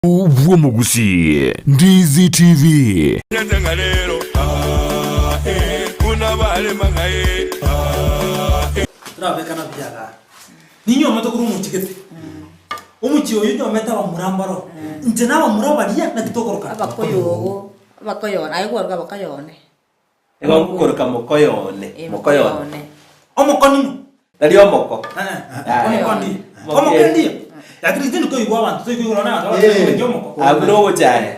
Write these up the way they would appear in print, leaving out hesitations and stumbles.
Mugusi Ndizi TV. Turabekana byaga ninyo amatokuru umuchikete umuchiyo yinyo meta ba murambaro nje naba murabariya na kitokoroka abakoyone ayo abakayone ego gukoroka mukoyone omokonino nari omoko omokondi lakini tindi ko igwa abantu to igwa na omoko abuno cyane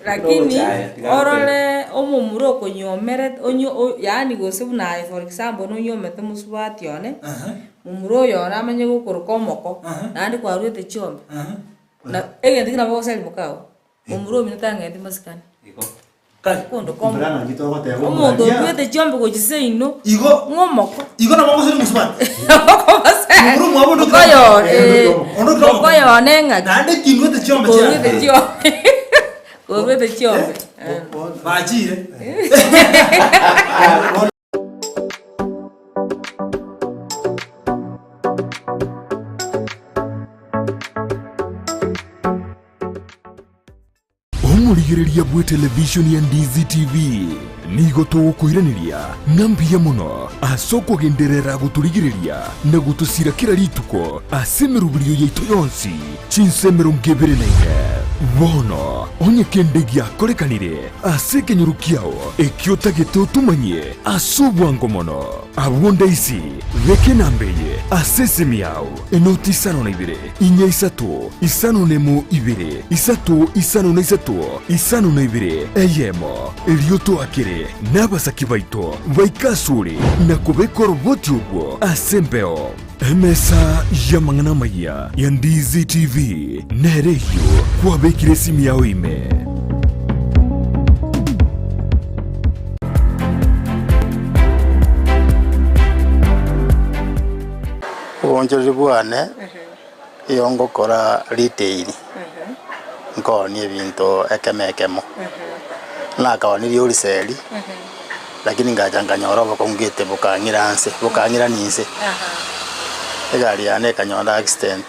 lakini orole omumuro konyomere onyo yani gose bunaye for example no nyomete musubati yone mumuro yona amenye gukoroka omoko nandi kwa rwete chombe na egende kina bose mukao mumuro minota ngende masikani kondo kombra ngitogo te omondo rwete chombe ko giseino igo ngomoko igo na moko seri musubati mumuro mwabo ndo koyo nenga nande kingote chombe Orwete chombe. Bajire. Omurigereria bwe television ya Ndizi TV nigo tugukuiraniria nambiya muno asoko genderera guturigireria na gutusira kira rituko asemerubirio yaitu yonsi chinsemero ngebere naire bono onye kendegia korekanire aseke nyurukiao ekiota geto tumanye asubwango mono abonda isi veke nambeye asese miao enoti sano na ibere inya isato isano nemo ibere isato isano na isato isano na ibere eyemo elioto akere n'abasaki baito baikasure na kubekora uboti ubwo asembeo emesa yamangana maya ya Ndizi TV nereyo kwabekire simu yao ime Ubonjeri bwane iyo ngokora retail nkoni ebintu ekemekemo nakawanirie uriseri lakini ngajanganya orobo kongete bukangira nise egari yane kanyonda accident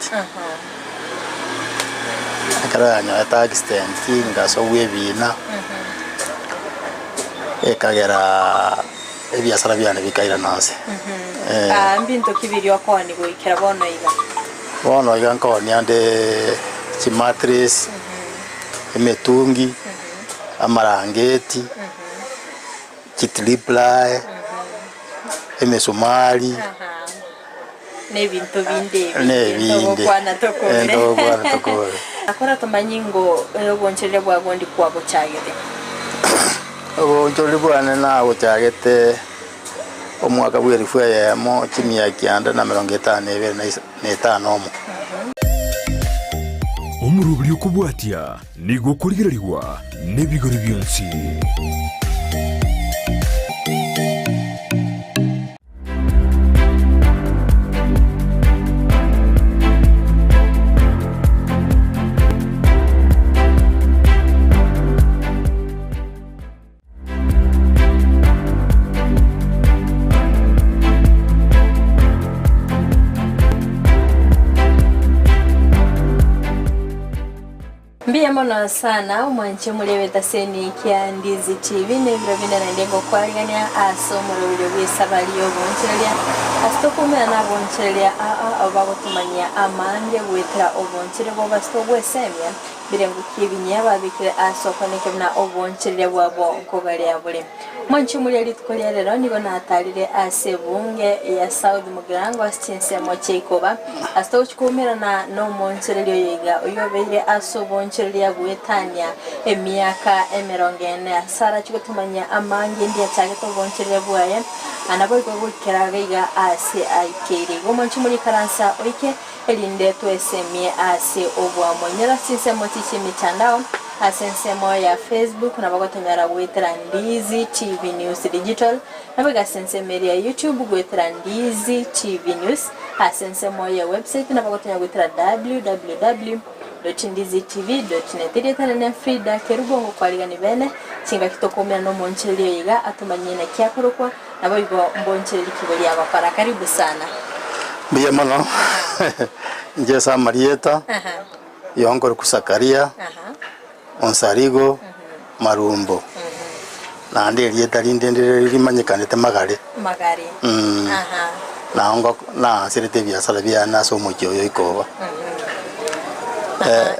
akara nyota accident ngaso webina ekagera ebiasara byane bikaira nanse mbinto kibiri okoni goikera bono iga nkoni ande chimatres emetungi amarangeti kitriplae emesumari nebintu binde kwana tokore akora tomanyingo obonchele bwagondi kwabo chagete obonchele bwane na ochagete omwaka bwerifu yemo kimia kianda na 55 omurubiri okubwatia nigo kurigererwa nebigori byonsi Mbiyamona sana umwanche mulebeta seni kia Ndizi TV nebiro bina na ndengo kwariania asomoro biro bisabaliyo bonchelia astokumena na bonchelia abagotumania amande wetera obonchele bobasto bwesemya birengu kibinya babikire asokoneke na obonchelia bwabo nkogale abule mwanche muleli tukolia lero nigo natalire asebunge ya South Mugirango astinse mocheikoba astokukumira na no monchelia yiga oyobere asobonchelia gwetania emiaka 40 sara chikutumanya amange ndiye cyagete obonchelia bwaye anabo gukera gaiga ase aikere gomanchi muri karansa oike elinde twesemie ase obwa monyera sinse motichi mitandao asensemo ya Facebook na bagotomera gwetera Ndizi TV News Digital na baga sensemeri ya YouTube gwetera Ndizi TV News asensemo ya website na bagotomera gwetera www.ndizitv.net iretana Frida Kerubongo kwaligani bene singa kitokomera no moncheliyo yiga atumanyina kyakorokwa nabo ibo mboncheli kiboli abapara karibu sana Mbiyamano Njesa Marieta yongoro kusakaria onsarigo marumbo na ndiri tarinde ndiri manyikanite magari na ngo na sirite biasara bia na so mukyo yo ikoba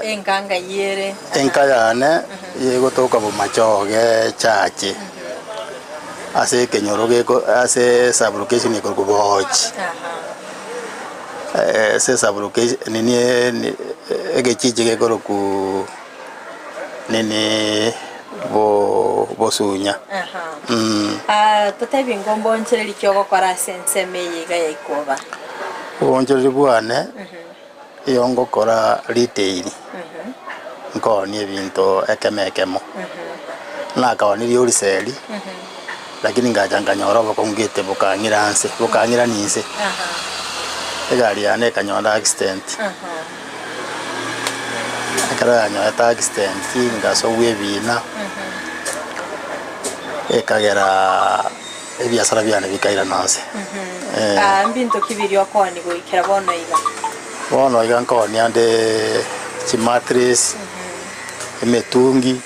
enganga yere enkayane yego toka bo machoge chache ase kenyoroge ko ase sublocation ko boch se sublocation nini egechiche ko ku nini bo sunya tutabi ngombo nchereri kyogo kora senseme yiga yaikoba bonjeri bwane yongo kora retail nkoni ebinto ekemekemo na kawani yori seli lakini ngajanga nyoro bakongete bukangira ninse egari yane kanyonda accident akara nyota accident ngaso webina ekagera ebiasara byane bikaira nanse mbinto kibiri okoni goikera bono iga nkoni ande chimatres emetungi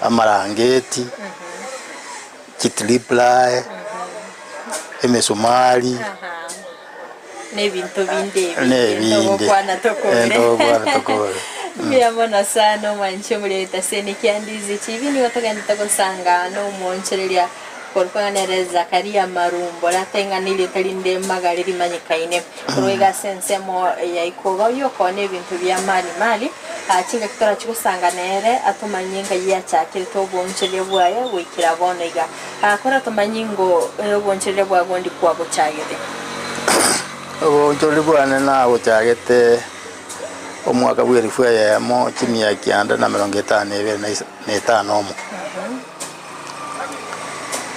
amarangeti chitriplae emesumari nebinto binde kwana tokore Miyamona sana manche muri Taseni Kiandizi TV ni wataganda kusanga no monchereria korkwana Zakaria Marumbo latenga nili talinde magari rimanyikaine ruiga sensemo yaikoga yokone bintu bya mali achinga kitora chikusanga nere atumanyinga yachakire to bonchereria bwaye wikira bono iga akora tumanyingo bonchereria bwa gondi kwa buchagete bonchereria bwana na buchagete omwaka bw'erifu yamo kimya kianda na 55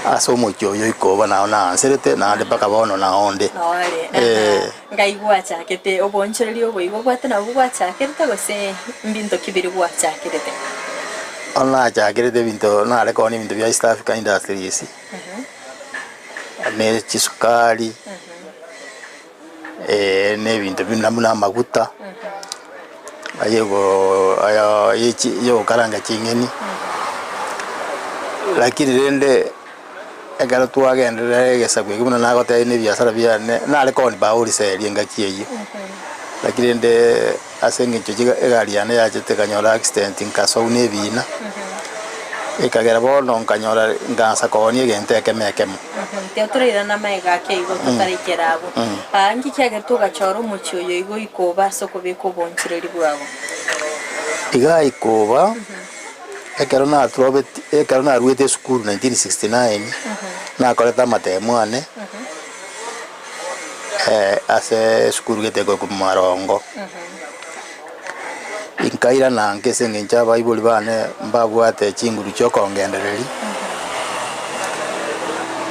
aso mocho yo ikoba na anserete na ande paka bono na onde ngaigwa chakete obonchereri oboigo gwate na bugwa chakete gose mbinto kibiri gwa chakete ona chakete binto na reko ni binto bya East Africa Industries ne chisukari ne binto binamuna maguta ayego yo karanga chingeni lakini rende egaro tuagendere gesagwe gimuna nago tayine biasara byane nale koni bauri seri ngakiye lakini rende asenge chiga egari yane yachete kanyora accident nkaso unebina ekagera bono nkanyora ngansa koni egente ekemekemo teatrira na maiga ke igo tutarikerago angi kyage tugachoro mucyo yo igo ikoba soko beko bonchireri bwabo iga ikoba ekero na Robert ekero na ruete school 1969 na koleta matemwane ase school getego ku Marongo inkaira na ngese ngencha Bible bane mbabwate chinguru chokongendereri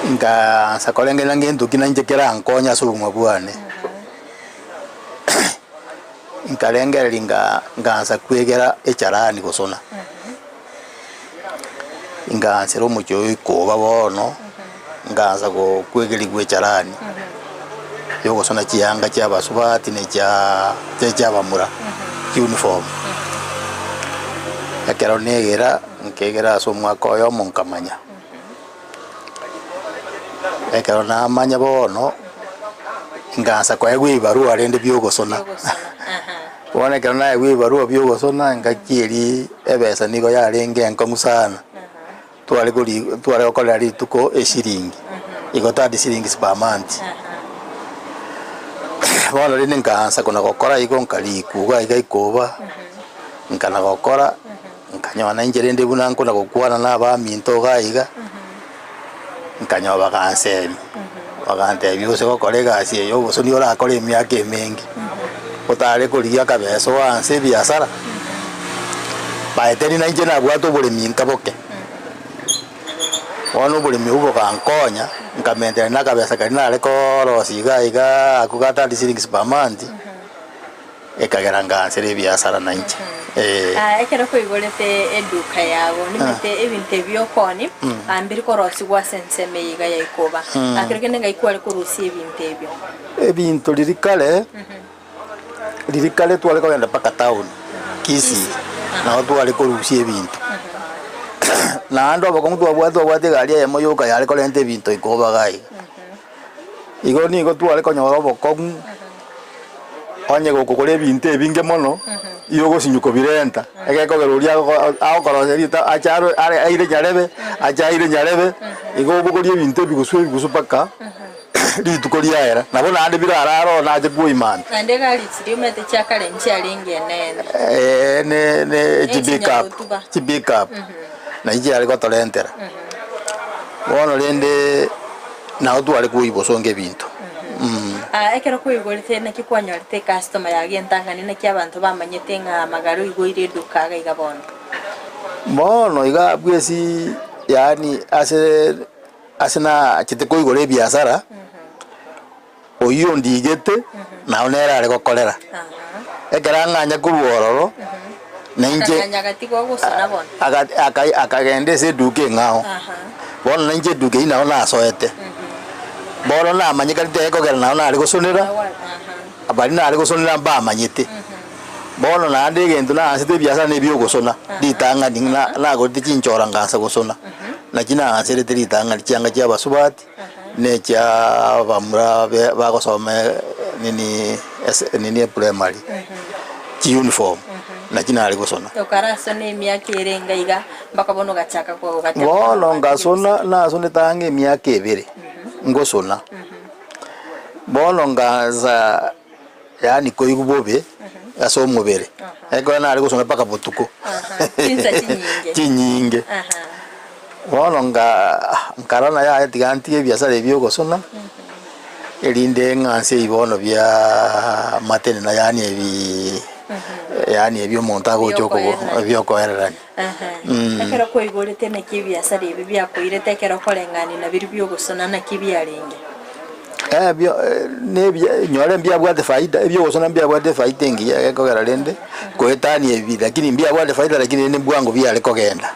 nga sakolenge ngento kinanjekera ankonya subumwa bwane inkalengera nganza kwegera echarani gosona ingansero mucyo ikoba bono nganza go kwegeri gwecharani yo gosona chianga cha basubati ne cha bamura uniform akero negera nkegera so mwaka yo munkamanya ekero na manya bono nganza kwa egwi barua rende byogosona wone ekero na egwi barua byogosona ngakieri ebesa nigo yarenge nkomusana twale okola rituko eshiringi igotadi shiringi spamanti bono rinde nganza kuna gokora igo nkaliku iga ikoba nkana gokora nkanyona injerende buna nkona gokwana na ba minto gaiga nkanyoba kansemi bagante byose gokorega asi yo bosoni ora kore myaka emengi utare kuriya kabeso wanse biasara baeteri na injena bwato bole minka boke ono bole miugo kankonya nkamentera na kabesa kari na rekoro siga akugata disiringi spamanti ekagera ngansere biasara na inje ekero ko igorete eduka yabo nimete ebinte byokoni ambiri korosi gwa senseme yiga yaikoba akero kende ngaikwa ko rusi ebinte ebyo ebinto lirikale twale ko genda paka town Kisi na twari kurusia ebinto na ando abakomutu abwate gari ya moyoka yari kolente ebinto ikobagai igo nigo twari konyora obokomu onye gukukora ebinto ebinge mono iyo gosinyuko birenta egekogeruria agokoroseri acharo aire nyarebe achaire nyarebe igo bukori ebinto bigusupaka ritukoria era nabo nande birararo naje kuimana ande gari tsiriumete chakale nchialinge ne chibika na ije ari gotolentera bono rende na otu ari kuibosonge ebinto ekero kuigorete na kikwanyorete customer yagentangani na kyabantu bamanyete nga magaro igoire duka gaiga bono iga bwesi yani asena chite kuigore biashara oyo ndigete na onera ari gokorera ekera nganya kubororo na inje akagende se duke ngao bono na inje duke ina ona soete bono na manyika tekogera na ona ari gusonera abari na ari gusonera mba manyite bono na ande gento na asite biashara ne bio gusona ditanga na go tichinchora ngasa gusona na kina asere ditanga cyanga cyabasubati ne cya bamura bagosoma nini primary uniform na kina ari gusona ukaraso ne myaka irenga iga bakabono gachaka kwa gachaka bono ngasona na sone tange myaka ebere ngosona bono ngaza yani koigubobe aso mubere eko na ari gusona paka botuko chinyinge bono nkarona ya tiganti ebiasara ebyo gosona elinde nganse ibono bya matene na yani ebyo montago choko ebyo koererani ekero koigorete na kibiasara ebi byakoire tekero kolengani na biri byo gusona na kibialinge byo nyore mbia bwate faida ebyo gusona mbia bwate faida ngi ekogera rende koetani ebi lakini mbia bwate faida lakini ni bwango bya ale kogenda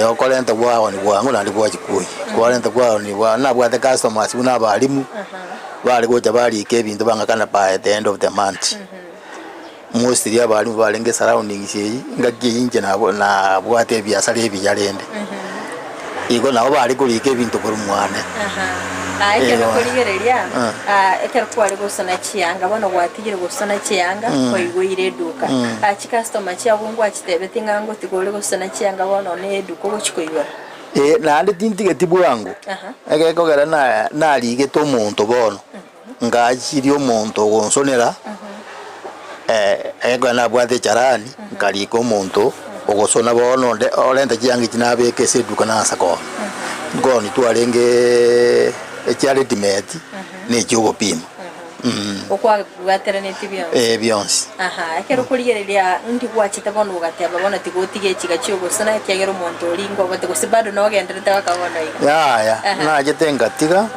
okolenta bwao ni bwango na ndibwa chikui kolenta bwao ni bwa na bwate customers una balimu bali gocha bali kebintu banga kana pa at the end of the month mostly abalimu balenge surroundings yi ngaki inje na bwate biasara ebi yarende igo nabo bali kulike ebintu kuri mwane ekero kurigereria ekero kwari gusona chianga bono gwatigire gusona chianga koigwire duka achi customer chiabungu achitebete ngango tigore gusona chianga bono ne duko gochikoigora na ande tintige tibwangu ekekogera na lige to muntu bono ngachiri omuntu gonsonera ego na bwate charani nkaliko omuntu ogosona bono olenta chianga chinabeke se duka na sako ngoni twarenge echaretimeti ne chugo pima okwa gwateranete bionsi ekero kurigereria ndi gwachite bono ugateba bono tigotige chiga chugo sana kyagero muntu lingo bate gusibado no genderete bakabona ya na jetenga tiga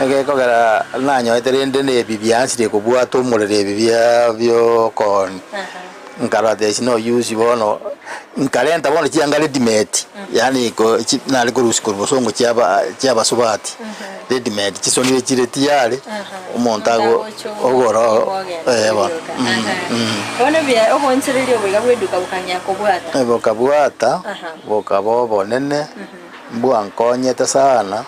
ekekogera nanyo eterende ne bibiansi kubwato umurere bibya byo kon nkarate sino use bono nkalenta bono chianga readymade yani ko nali kurusi kurubosongo cyaba subati readymade chisonire chireti yale umontago ogoro bona bya obonsereri obiga bweduka bukanya kubwata bokabwata bokabobo nene bwankonyete sana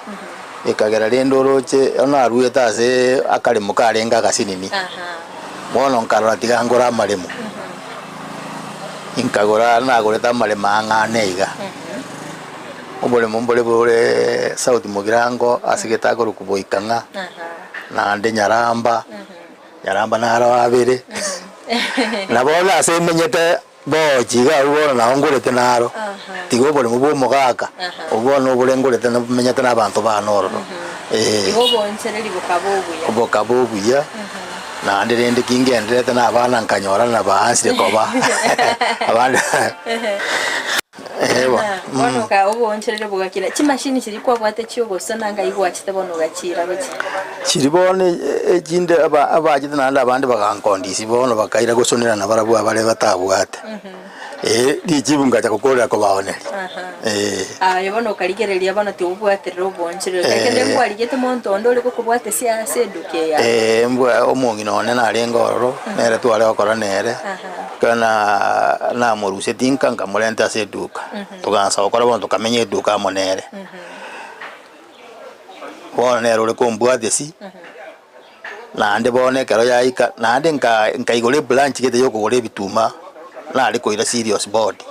ikagera lendoroche ona rueta ase akali mukarenga gasinini bono nkarora tigangora maremo inkagora nagoreta marema ng'aneiga obole bole South Mugirango asigeta kurukuboikanga nande Nyaramba naro abere nabona ase menyete bochiga ubona na ngorete naro tigo bole mubo gaka ubona ubole ngorete na menyete na bantu banoro igobo nsereri bokabobuya na ndende kingendete na abana nkanyora na bahansi koba abandi bono ka oboncherere bugakira chimashini chiri kwa bwate chyogoso nanga igwachite bono gachira baki chiribone ejinde abajite nanda abandi bakankondisi bono bakaira gusonera na barabu abale batabwate dijibunga chakokorera ko baoneri yobono kaligereria bano ti ubwaterero oboncherere kekende ngwaligete monto ndole ko kubwate sia seduke ya mbwa omongi none na rengoro nere twale okora nere kana na moruse tinka nkamulenta seduka tugansa okora bono tukamenye duka monere bona nero le kombwate si nande bone kero yaika nande nka igole branch kete yoko gole bituma na ali koira serious body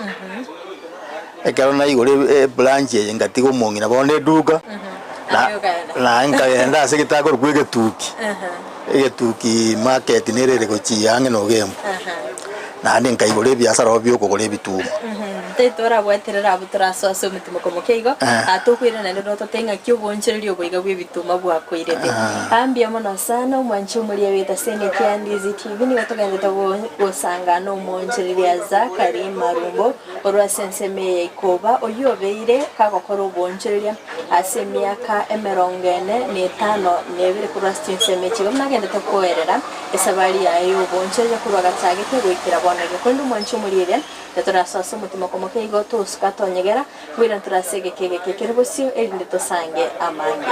ekero na igole branch ngati ko mongi na bone duka na nka yenda se kitako rwege tuki tuki market nerere ko chiyange no gembo nande nka igole biasara obyo ko gole bituma tetora bwaterera abutraso aso mutimo komokeigo atokwira na ndo totenga kyo bonchererio boiga bwibituma bwakoirete ambia mono sana umwanchi muri yabeta sene kyandizi TV ni batoganda gosanga no monchereria Zakari Marumbo orwa senseme ikoba oyobeire kakokoro bonchereria asemiaka emerongene ne 5 nebire kurwa senseme kigo nagenda tokoerera esabali ayo bonchereria kurwa gatagete goikira bonage kondo umwanchi muri yere tetora sasa mutimo komokeigo tusukato nyegera wira turasege kege kekerebosio elinde tosange amange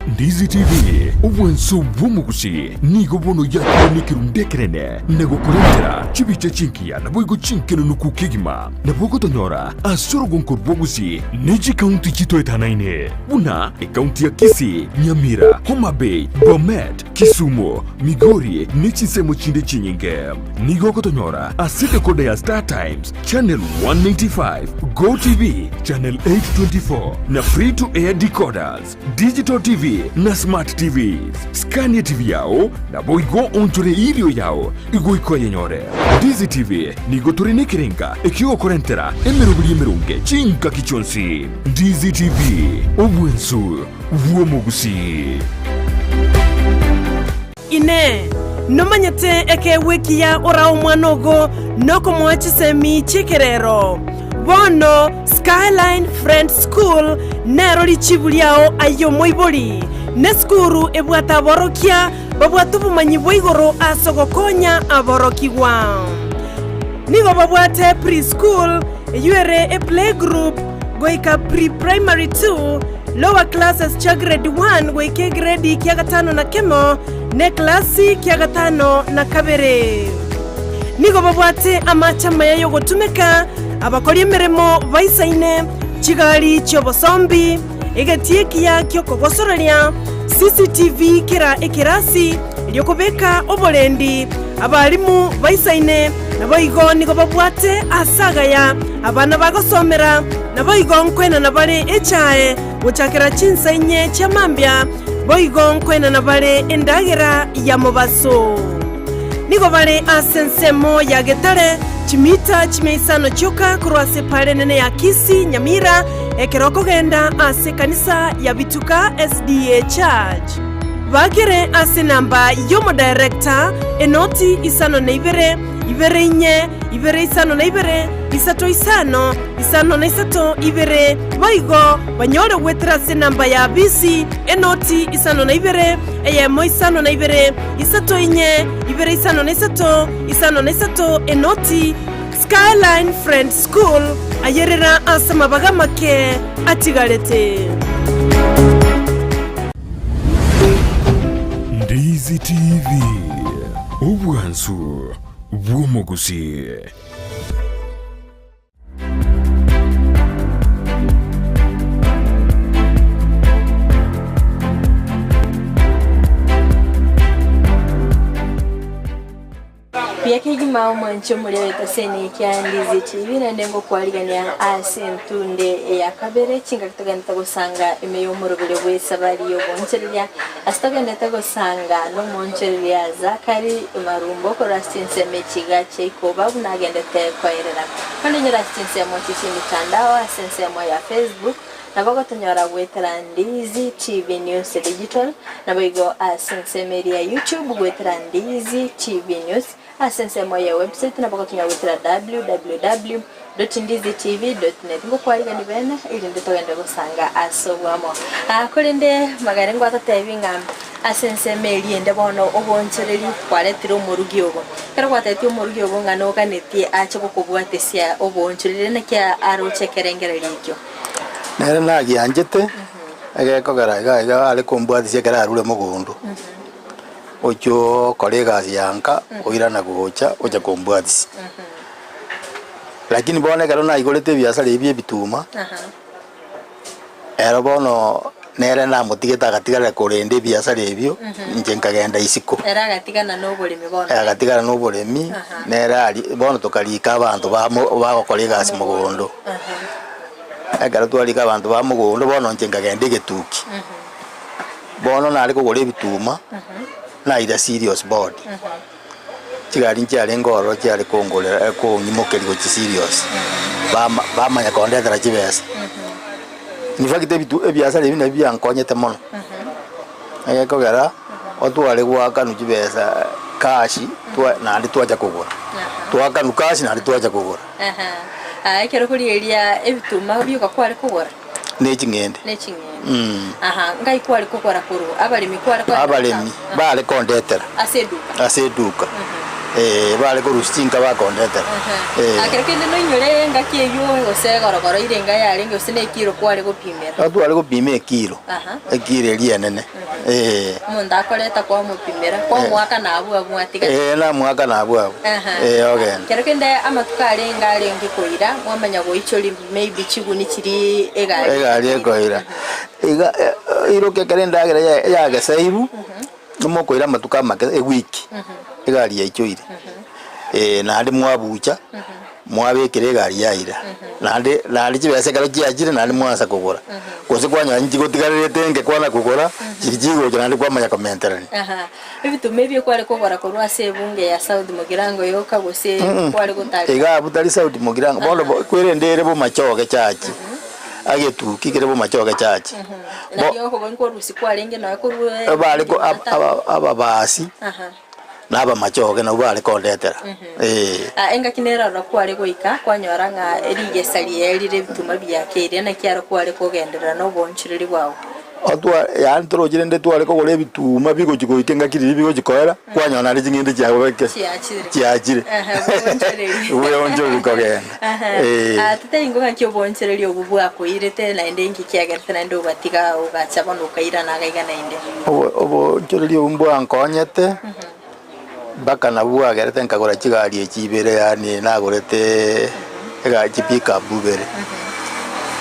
Ndizi TV obwenso bw'omugusi nigo bono yakonikiru ndekerene nego kurentera chibicha chinkia na boigo chinkeno nukukigima na boko tonyora asoro gonko bwogusi neji county chito etanaine buna county ya Kisii, Nyamira, Homa Bay, Bomet, Kisumu, Migori nechi semo chinde chinyinge nigo kotonyora asite kode ya Star Times channel 195 Go TV channel 824 na free to air decoders digital TV na smart TVs Scania TV yao na boigo onchore ilio yao igo iko yenyore Dizi TV nigo turine kirenga ekio korentera emerunge chinka kichonsi Dizi TV obwensu vuomugusi ine nomanyete eke wiki ya ora umwanogo noko mwachisemi chikerero bono Skyline Friend School nero lichibuliao ayo moiboli ne skuru ebwata borokia babwatu bumanyi boigoro asogokonya aborokigwa nigo babwate preschool yuere a playgroup goika pre-primary 2 lower classes cha grade 1 goike grade kia gatano na kemo ne klasi kia gatano na kabere nigo babwate amachama yayo gotumeka abakora emirimo baisaine kigali cyobosombi egatiyekia kyo kogosororia CCTV kira ekirasi lyokobeka obolendi abalimu baisaine naboigo nigo babwate asagaya abana bagosomera naboigo nkwena nabale echae guchakira chinsenye chamambya boigo nkwena nabale endagera ya mobaso nigo bale asensemo ya getare chimita chimeisano choka kurwase pale nene ya Kisii Nyamira ekeroko genda ase kanisa ya Bituka SDA Church bagere ase namba yomo director enoti isano na ibere inye ibere isano na ibere isato isano na isato ibere baigo banyore wetra ase namba ya BC enoti isano na ibere eyemo isano na ibere isato inye ibere isano na isato enoti Skyline Friend School ayerera asama bagamake atigarete Ndizi TV obwansu bw'omugusi Piake gima umwancho muri leta sene kyandizi TV na ndengo kwaligania asentunde ya kabere chinga kitaganda gusanga emeyo murubire bwesabari yo boncheria astaganda gusanga no moncheria Zakari Marumbo ko rastinse mechiga cheko babu nagenda te kwairera kandi nyira rastinse mo chini mitandao asense mo ya Facebook nabo gotonyora gwetera Ndizi TV News Digital nabo igo asensemeri ya YouTube gwetera Ndizi TV News asensemo ya website nabo gotonyora gwetera www.ndizitv.net ngo kwariga ni bene ili nditogende gusanga asobwamo akurinde magarengo atatebinga asensemeri ende bono obonchereri kwaretire umurugi ogo kera kwatetie umurugi ogo ngano kanetie ache gukubwatesia obonchereri nekia arochekerengereri ikyo nere nagianjete agekogera ari kumbwathisia kera arure mugundu ocho kolega yanka oira na gucha ocha kumbwathisia lakini bona kero na igorete biashara ibye bituma ero bono nere na mutigeta gatigara kurende biashara ibyo nje nkagenda isiko era gatigana no burimi bono gatigara no burimi nere ari bono tukarika abantu ba kolega asimugondo agara twalika abantu ba mugondo bono nje nkagenda getuki bono nari kugura bituma na ida serious board chigari nchari ngoro chari kongolera ko nyimokeri go serious ba manya kondera chibesa ni fakite bitu ebiasara bina byankonyete mono ayekogera otwale gwaka nujibesa kashi twa nandi twaja kugura twaka nukashi nandi twaja kugura kero kuri eria ebituma byuka kwari kugura nechingende ngai kwari kugura kuru abalimi kwari abalimi bale kondetera aseduka bale ko rustinga ba kondetera akerekende no inyore ngaki eyo osegorogoro irenga yarenge osine kilo kwari gupimera atwale gupime kilo ekiro elienene munda akoreta kwa mupimera kwa mwaka na abu atiga na mwaka na abu okay kerekende amatukare ngare ngikoira mwamanya go ichori maybe chiguni chiri egari ekoira iroke kalenda ya gasairu nomokoira matuka make wiki egari ya ichoire nandi mwabucha mwabekere egari yaira nandi chibese karo chiachire nandi mwasa kugura kose kwanya njigo tigarete nge kwana kugura chijigo nandi kwamanya komenterani ebitume byo kwari kugura korwa sebunge ya South Mugirango yoka gose kwari gutari ega butari South Mugirango bono kwerendere bo machoge chachi agetuki kire bo machoge chachi na yo ko nko rusi kwarenge na ko bale ko ababasi naba machoge na bale kondetera enga kinera ro kwari goika kwanyora nga erige sali erire bituma byakere na kyaro kwari kogendera no bonchiriri bwawo otwa yani turogire nde twale ko gore bituma bigo jiko itenga kiriri bigo jikoera kwanyona ari jinginde cyawe beke cyakire uwe onjo bikogenda atete ngo nkyo bonchereri obubwa ko irete na ende nki kyagerete na ndo batiga ugacha bono kaira na gaiga na ende obo nchereri ombwa nkonyete baka na bwa gerete nkagora kigari ekibere yani nagorete ega kipika bubere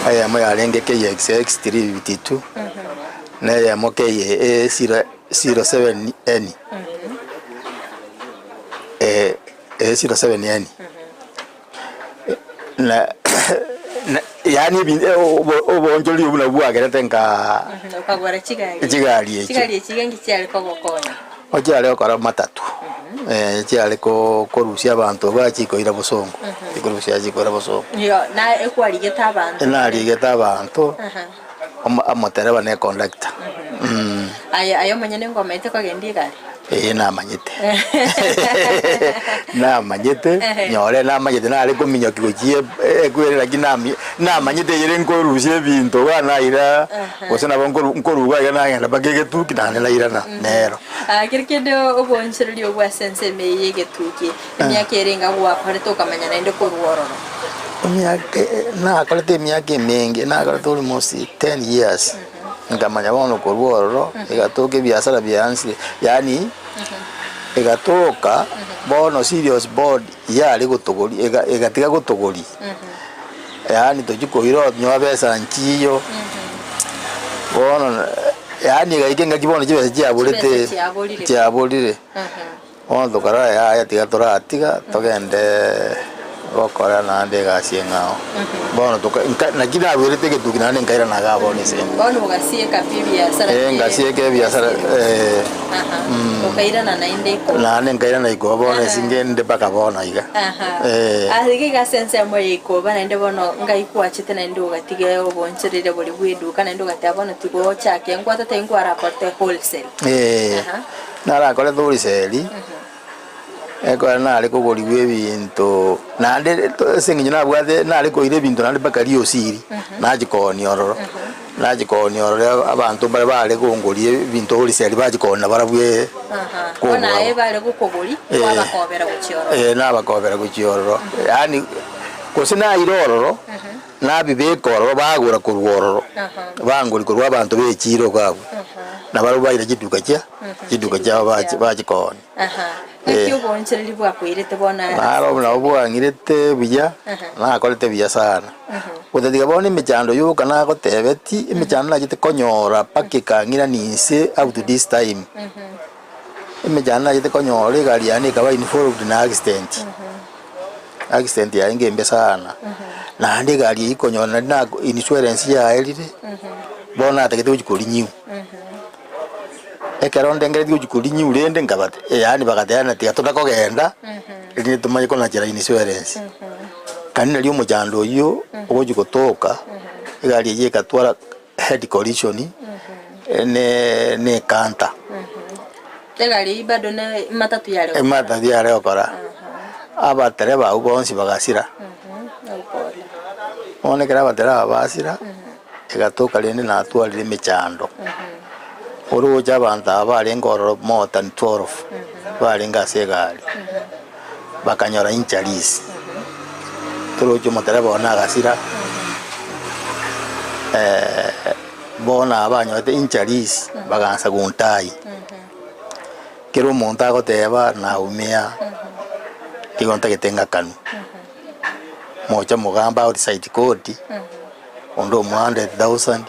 aya mo yarenge KX3 22 na ya mo KA07N 07N na yani bin obonjoli obuna bwa gerete nka ukagora kigari kigengi cyari ko gokona ojale okora matatu cyale ko korusia abantu bachiko ira bosongo ikorusia chikora bosongo yo na ekwarigeta abantu amotera bane conductor ayo manyene ngoma ite kwagendi gari namanyete nyore namanyete nari kuminya kigochie kwere kinami namanyete yere nkorusie bintu bana ira osena bonkoruga yana yana bagegetuki nane ira na nero kirikende obonchereri obwa sense meye getuki myaka erenga bwa pareto kamanya nende koruororo myaka na kalete myaka mengi na kalete almost 10 years ngamanya bono koruororo igatoke biashara byansi yani igatoka bono serious board yali gutuguri igatiga gutuguri yani tujikohiro nywa besa nchiyo bono yani gaikenga kibono chibesa chiaburire ono tukara ya tiga turatiga togende gokora nande gasiengao bono toka na kina burete ke tukina ne nkaira na ga bone se bono ugasie kapibia sara ngasie ke biashara ukaira na inde ko na ne nkaira na iko bone singende baka bona iga ahige ga sense mo iko bana inde bono ngai kwachite na inde ugatige oboncherere buri bwidu kana inde ugatabona tigo chake ngwata tengo araporte wholesale na ra kole thuri seli eko na ari kuguriwe ebintu na ande sengi na bwathe na ari koire ebintu na bakari osiri na jikoni ororo abantu bale kunguri ebintu uri seli bajikona barabwe kona bale kukuguri abakobera guchioro na bakobera guchioro yani kosina irororo na bibekoro bagura kurwororo banguri kurwa abantu bechiro kwabo na barubaira kiduka kya bajikoni ekyo bonchereri bwakwirete bona naro na bwangirete biya na akorete biya sana utadiga bone mechando yuka na gotebeti imechando na gite konyora pakikangira nise up to this time imechando na gite konyora gari yani kaba involved na accident ya ingembe sana na ande gari ikonyora na insurance ya elire bona atakete ujikuri nyiu ekeronde ngere ujikuri nyiu rende ngabate yani bagateana tia tutakogenda ni tumaye kona jira insurance kanina liyo mujando yo ojikotoka gari ye katwara head collision ne kanta tegari bado na matatu yale okora abatere ba ubonsi bagasira one kera batera basira egatoka rende na atwalire mechando oro jabanta bari ngoro more than 12 bari ngasegari bakanyora inchalis toro cyo motera bona agasira bona abanyote inchalis bagansa guntai kero monta goteba na umea kigonta ketenga kanu mocha mugamba outside code ondo 100,000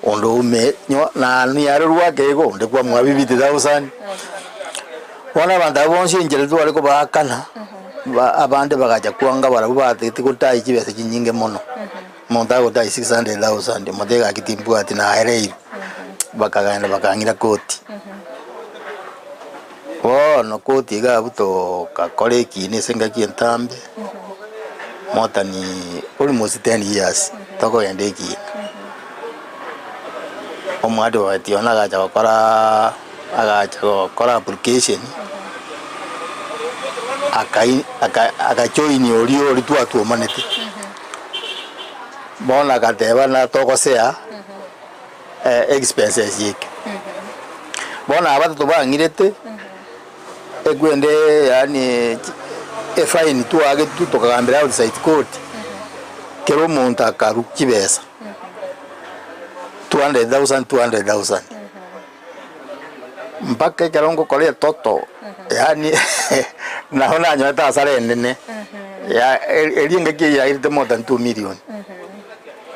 ondo ume na ni arurwa kego ndekwa mwa 50,000 wana banda bonse njere tu aliko bakana abande bagaja kwanga barabu batete kutai kibese kinyinge mono monta gotai 600,000 modega kitimbu ati na airei bakaganda bakangira koti no koti ga buto ka koleki ni senga kientambe mota ni almost 10 years toko yandeki omwado ati ona ga chakora aga application aka join ori tu atu manete bona kateba na toko sea expenses yake bona abatu to bangirete egwende yani fine tu age tu tokagambira outside court kero monta karu kibesa 200,000 mpaka karongo kole toto yani naona nyota sare nene ya elienge ke ya irte more than 2 million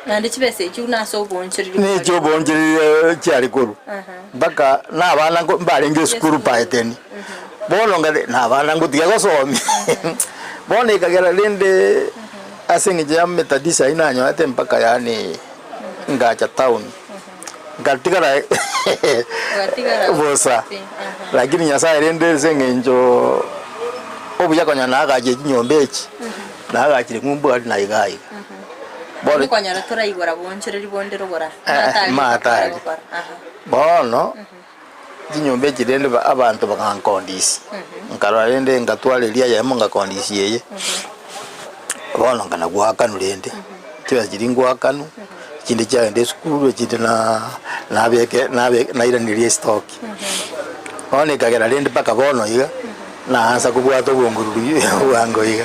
na ndichibese cyuna so boncheri ni cyo boncheri cyari kuru baka na bana ngo mbarenge skuru paeteni bolonga na bana ngo tiga gosomi bone kagera lende asengi jamme tadisa inanyo ate mpaka yani ngacha town ngatigara bosa lakini nyasa lende sengenjo obuya konya na agaje nyombechi na agachire ngumbu ali na igai bone konya ratora igora boncheri bondero gora matali bono jinyombe jirende abantu bakankondisi nkaro lende ngatwale lia ya monga kondisi yeye bono kana gwakanu lende kiba jiringwa kanu kindi cha ende skulu kindi na beke na ira ni stock one kagera lende paka bono iga na anza kubwato bongururu wango iga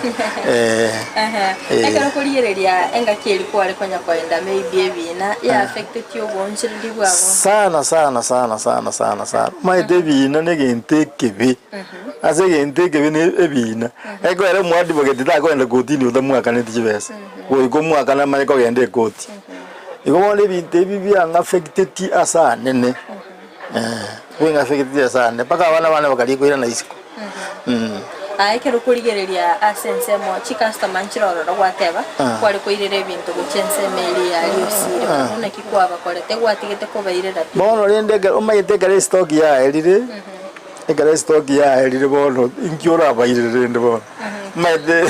ekara kuriyereria engakeri kwale konya kwenda maybe ebina ya affected you bonchiri bwabo sana my debina negente kebe ase gente kebe ne ebina eko ere mwadi bogeti ta kwenda kotini utamwaka ne tibesa wo iko mwaka na manye ko gende koti iko wale binte bibi ang affected asa nene wenga affected asa ne paka wana bakali ko ira na isiko Aikero kurigereria asense mo chi customer nchiroro gwateba kwari kuirire ebintu guchense meli ya liosire una kikwaba korete gwatigete kubairira bono rende umayete gare stock ya elire egare stock ya elire bono inkiora bairire rende bono mede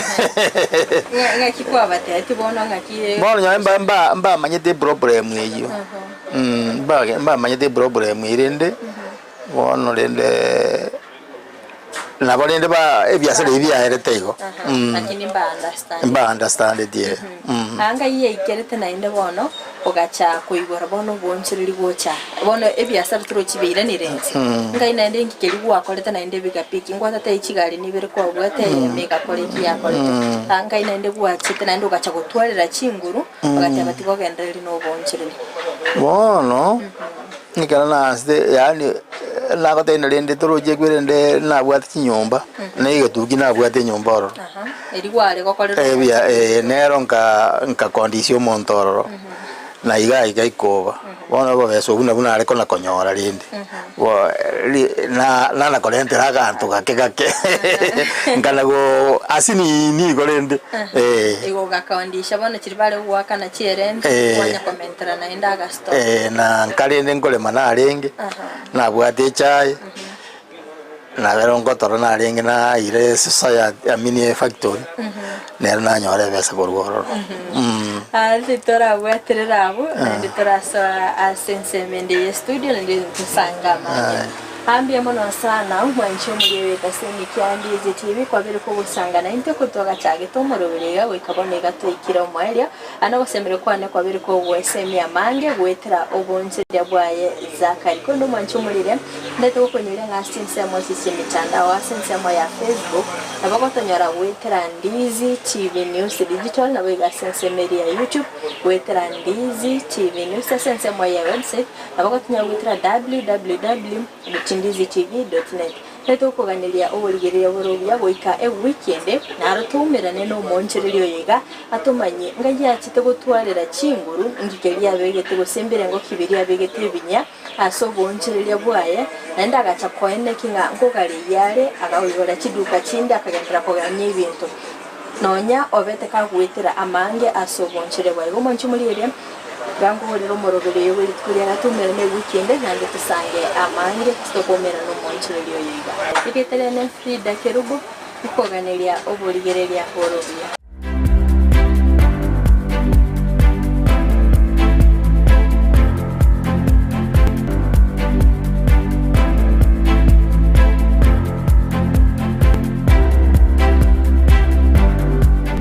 nga kikwaba te bono ngaki bono nyamba manyete problem eyo mba manyete problem irende bono rende nabo rende ba ebyasere ibya eretego lakini mba understand die anga iye ikerete na inde bono ogacha kuibora bono bonchiriri gocha bono ebyasara turo kibira ni renzi ngai na inde ngikeri gwakorete na inde biga piki ngwata te ikigali nibere kwa gwate mega koleki ya kolete anga ina inde gwachite na inde ogacha gutwarira chinguru ogacha batiko gendereri no bonchiriri bono nikana na ste yani nako tena rende toroje kwirende nabwate kinyomba nige tuki nabwate nyomba oro eri gware gokorera ebya nero nka condition montororo na iga ikoba bona babeso buna ariko na konyora rinde na korente ragantu gake ngana go asini ni gorende ego gakondisha bona kiribare gwaka na chierende kwanya komentera na inda gasto na nkarende ngole manarenge nabwate chai na verongo torona arenge na ire soya mini factory nero na nyore besa gorgoro Tora weterera abo tora sa asense mende studio ndi tusangama ambia mono sana umwancho muri Dasseni Kyandizi TV kwa bere ko gusangana inte kutoga cyage tomorobirega wikabone gato ikira umwelya anagosemere kwane kwa bere ko wesemi amange gwetera obonse ryabwaye zakari ko ndo mwancho murire ndete ko nyire nga asense mo sisi mitandao asense mo ya Facebook abagotonyora wetera Ndizi TV News Digital na wega asense meri ya YouTube wetera Ndizi TV News asense mo ya website abagotonyora wetera www.ndizitv.net Neto kuganilia oboligeria borobya goika weekend na arutumirane no monchererio yega atumanye ngaji akite gutwarira chinguru ngikeria begete gusembere ngo kibiri abegete binya aso bonchereria bwaye nenda agacha koene kinga ngogari yare agawibora kiduka kindi akagendera koganya ibintu nonya obete kagwetera amange aso bonchere bwaye gomonchumurire gango rero morobere yo biri kuri aratumira ne weekend nande tusange amange tukomera no monchererio yiga iketerene Frida Kerubo ikoganilia oboligereria borobya